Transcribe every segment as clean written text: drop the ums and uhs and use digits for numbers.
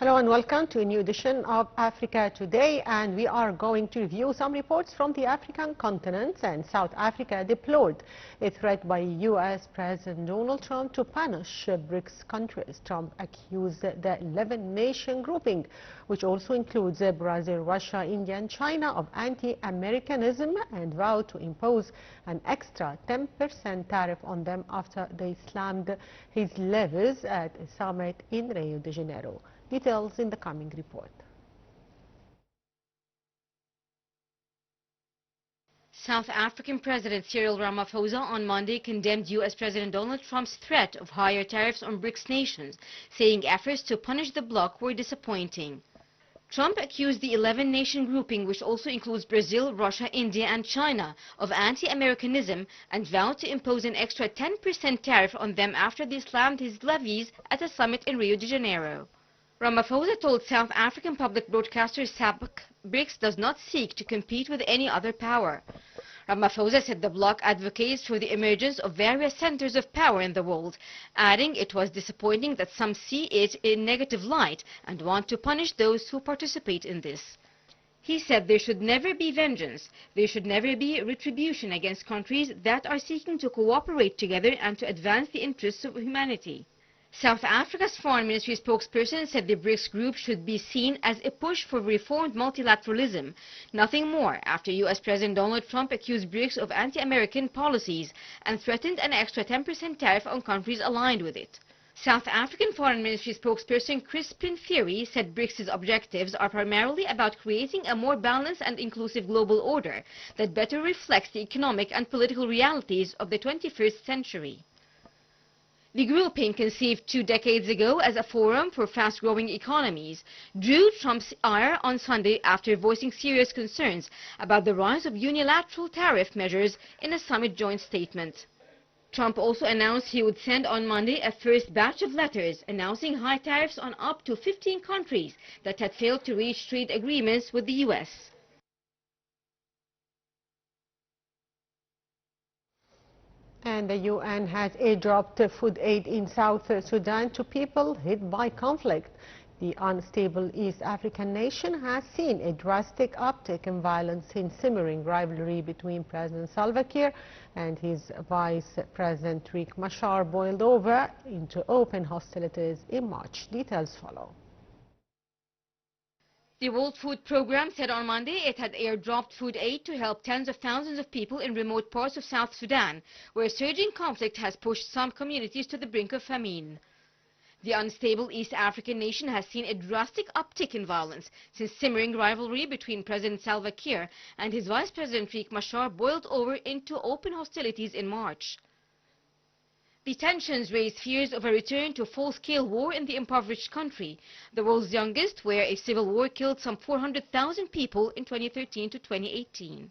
Hello and welcome to a new edition of Africa Today, and we are going to review some reports from the African continent. And South Africa deplored a threat by U.S. President Donald Trump to punish BRICS countries. Trump accused the 11-nation grouping, which also includes Brazil, Russia, India and China, of anti-Americanism and vowed to impose an extra 10% tariff on them after they slammed his levies at a summit in Rio de Janeiro. Details in the coming report. South African President Cyril Ramaphosa on Monday condemned U.S. President Donald Trump's threat of higher tariffs on BRICS nations, saying efforts to punish the bloc were disappointing. Trump accused the 11-nation grouping, which also includes Brazil, Russia, India and China, of anti-Americanism and vowed to impose an extra 10% tariff on them after they slammed his levies at a summit in Rio de Janeiro. Ramaphosa told South African public broadcaster SABC BRICS does not seek to compete with any other power. Ramaphosa said the bloc advocates for the emergence of various centers of power in the world, adding it was disappointing that some see it in negative light and want to punish those who participate in this. He said there should never be vengeance, there should never be retribution against countries that are seeking to cooperate together and to advance the interests of humanity. South Africa's Foreign Ministry spokesperson said the BRICS group should be seen as a push for reformed multilateralism, nothing more, after U.S. President Donald Trump accused BRICS of anti-American policies and threatened an extra 10% tariff on countries aligned with it. South African Foreign Ministry spokesperson Crispin Fury said BRICS' objectives are primarily about creating a more balanced and inclusive global order that better reflects the economic and political realities of the 21st century. The grouping, conceived 2 decades ago as a forum for fast-growing economies, drew Trump's ire on Sunday after voicing serious concerns about the rise of unilateral tariff measures in a summit joint statement. Trump also announced he would send on Monday a first batch of letters announcing high tariffs on up to 15 countries that had failed to reach trade agreements with the U.S. And the UN has airdropped food aid in South Sudan to people hit by conflict. The unstable East African nation has seen a drastic uptick in violence since simmering rivalry between President Salva Kiir and his Vice President Riek Machar boiled over into open hostilities in March. Details follow. The World Food Programme said on Monday it had airdropped food aid to help tens of thousands of people in remote parts of South Sudan, where surging conflict has pushed some communities to the brink of famine. The unstable East African nation has seen a drastic uptick in violence since simmering rivalry between President Salva Kiir and his Vice President Riek Machar boiled over into open hostilities in March. The tensions raised fears of a return to full-scale war in the impoverished country, the world's youngest, where a civil war killed some 400,000 people in 2013 to 2018.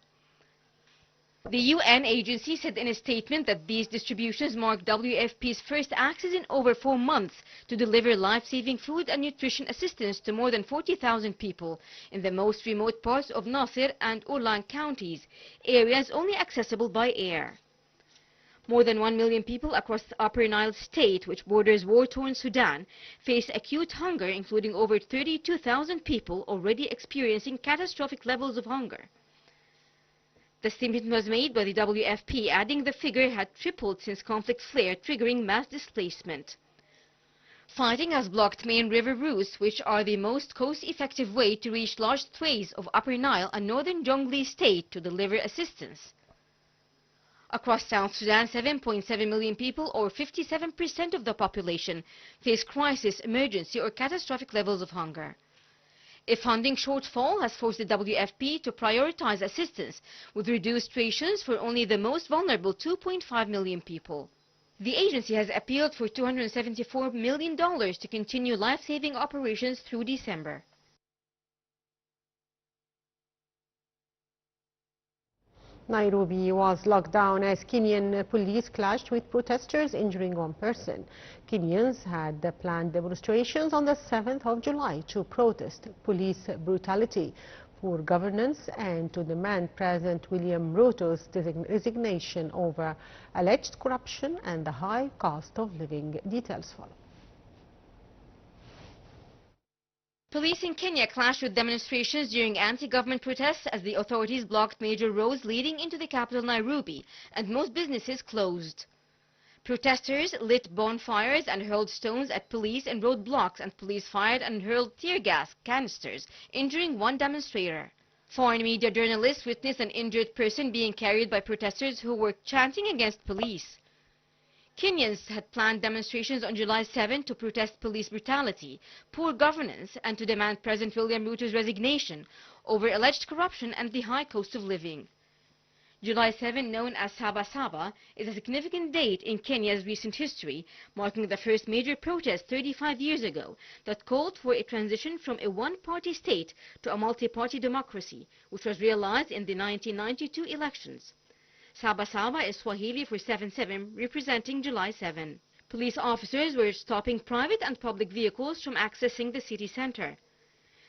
The UN agency said in a statement that these distributions mark WFP's first access in over 4 months to deliver life-saving food and nutrition assistance to more than 40,000 people in the most remote parts of Nasir and Orlan counties, areas only accessible by air. More than 1 million people across the Upper Nile state, which borders war-torn Sudan, face acute hunger, including over 32,000 people already experiencing catastrophic levels of hunger. The statement was made by the WFP, adding the figure had tripled since conflict flared, triggering mass displacement. Fighting has blocked main river routes, which are the most cost-effective way to reach large swathes of Upper Nile and northern Jonglei state to deliver assistance. Across South Sudan, 7.7 million people, or 57% of the population, face crisis, emergency or catastrophic levels of hunger. A funding shortfall has forced the WFP to prioritize assistance, with reduced rations for only the most vulnerable 2.5 million people. The agency has appealed for $274 million to continue life-saving operations through December. Nairobi was locked down as Kenyan police clashed with protesters, injuring 1 person. Kenyans had planned demonstrations on the 7th of July to protest police brutality for governance and to demand President William Ruto's resignation over alleged corruption and the high cost of living. Details follow. Police in Kenya clashed with demonstrations during anti-government protests as the authorities blocked major roads leading into the capital Nairobi, and most businesses closed. Protesters lit bonfires and hurled stones at police and roadblocks, and police fired and hurled tear gas canisters, injuring one demonstrator. Foreign media journalists witnessed an injured person being carried by protesters who were chanting against police. Kenyans had planned demonstrations on July 7 to protest police brutality, poor governance, and to demand President William Ruto's resignation over alleged corruption and the high cost of living. July 7, known as Saba Saba, is a significant date in Kenya's recent history, marking the first major protest 35 years ago that called for a transition from a one-party state to a multi-party democracy, which was realized in the 1992 elections. Saba Saba is Swahili for 7-7, representing July 7. Police officers were stopping private and public vehicles from accessing the city center.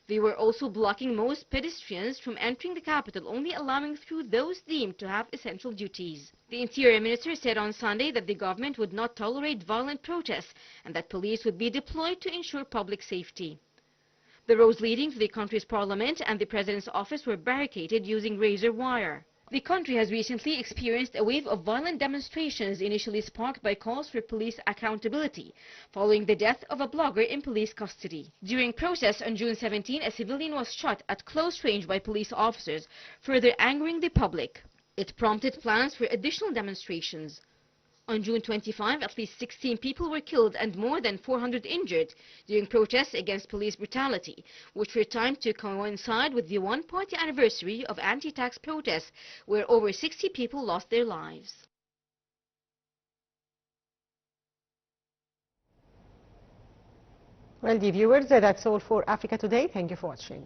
They were also blocking most pedestrians from entering the capital, only allowing through those deemed to have essential duties. The Interior Minister said on Sunday that the government would not tolerate violent protests and that police would be deployed to ensure public safety. The roads leading to the country's parliament and the president's office were barricaded using razor wire. The country has recently experienced a wave of violent demonstrations initially sparked by calls for police accountability following the death of a blogger in police custody. During protests on June 17, a civilian was shot at close range by police officers, further angering the public. It prompted plans for additional demonstrations. On June 25, at least 16 people were killed and more than 400 injured during protests against police brutality, which were timed to coincide with the one-party anniversary of anti-tax protests, where over 60 people lost their lives. Well, dear viewers, that's all for Africa Today. Thank you for watching.